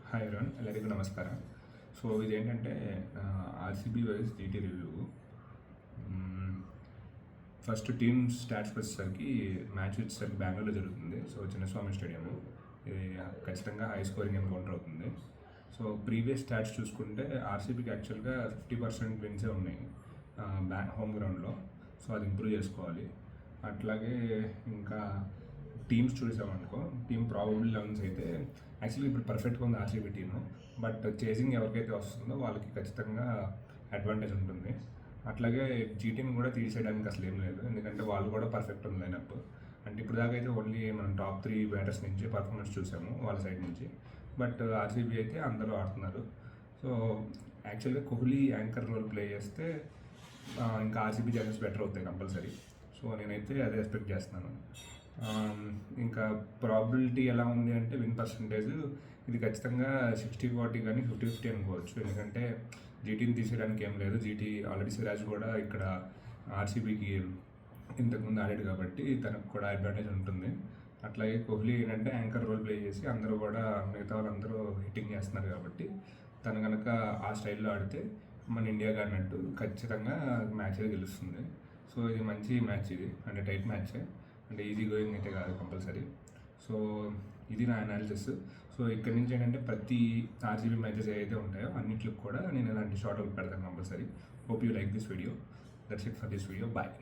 Hi everyone, ಎಲ್ಲರಿಗೂ నమస్కారం. So ఇదేంటంటే RCB versus GT review. First team స్టాట్స్కి వచ్చేసరికి మ్యాచ్ వచ్చేసరికి బెంగళూరులో జరుగుతుంది. సో చిన్నస్వామి స్టేడియం, ఇది ఖచ్చితంగా హై స్కోరింగ్ ఎన్కౌంటర్ అవుతుంది. సో ప్రీవియస్ స్టాట్స్ చూసుకుంటే ఆర్సీబీకి యాక్చువల్గా 50% విన్సే ఉన్నాయి హోమ్ గ్రౌండ్లో. సో అది ఇంప్రూవ్ చేసుకోవాలి. అట్లాగే ఇంకా టీమ్స్ చూసామనుకో, టీమ్ ప్రాబబుల్ 11 అయితే యాక్చువల్లీ ఇప్పుడు పర్ఫెక్ట్గా ఉంది ఆర్సీబీ టీము. బట్ చేసింగ్ ఎవరికైతే వస్తుందో వాళ్ళకి ఖచ్చితంగా అడ్వాంటేజ్ ఉంటుంది. అట్లాగే జీటీని కూడా తీసేయడానికి అసలు ఏం లేదు, ఎందుకంటే వాళ్ళు కూడా పర్ఫెక్ట్ ఉంది లైనప్. అంటే ఇప్పుడు దాకా అయితే ఓన్లీ మనం టాప్ 3 బ్యాటర్స్ నుంచి పర్ఫార్మెన్స్ చూసాము వాళ్ళ సైడ్ నుంచి. బట్ ఆర్సీబీ అయితే అందరూ ఆడుతున్నారు. సో యాక్చువల్గా కోహ్లీ యాంకర్ రోల్ ప్లే చేస్తే ఇంకా ఆర్సీబీ ఛాన్సెస్ బెటర్ అవుతాయి కంపల్సరీ. సో నేనైతే అదే ఎక్స్పెక్ట్ చేస్తున్నాను. ఇంకా ప్రాబిలిటీ ఎలా ఉంది అంటే విన్ పర్సంటేజ్ ఇది ఖచ్చితంగా 60-40 కానీ 50-50 అనుకోవచ్చు. ఎందుకంటే జీటీని తీసేయడానికి ఏం లేదు. జీటీ ఆల్రెడీ సిరాజ్ కూడా ఇక్కడ ఆర్సీబీకి ఇంతకుముందు ఆడాడు కాబట్టి తనకు కూడా అడ్వాంటేజ్ ఉంటుంది. అట్లాగే కోహ్లీ ఏంటంటే యాంకర్ రోల్ ప్లే చేసి అందరూ కూడా మిగతా వాళ్ళందరూ హిట్టింగ్ చేస్తున్నారు కాబట్టి తను కనుక ఆ స్టైల్లో ఆడితే మన ఇండియాగా అన్నట్టు ఖచ్చితంగా మ్యాచ్ గెలుస్తుంది. సో ఇది మంచి మ్యాచ్, ఇది అంటే టైట్ మ్యాచే, అంటే ఈజీ గోయింగ్ అయితే కాదు కంపల్సరీ. సో ఇది నా అనాలిసిస్. సో ఇక్కడ నుంచి ఏంటంటే ప్రతి ఆర్సీబీ మ్యాచెస్ ఏవైతే ఉంటాయో అన్నింటికి కూడా నేను ఇలాంటి షార్ట్ అవుట్ పెడతాను compulsory. Hope you like this video. That's it for this video. Bye.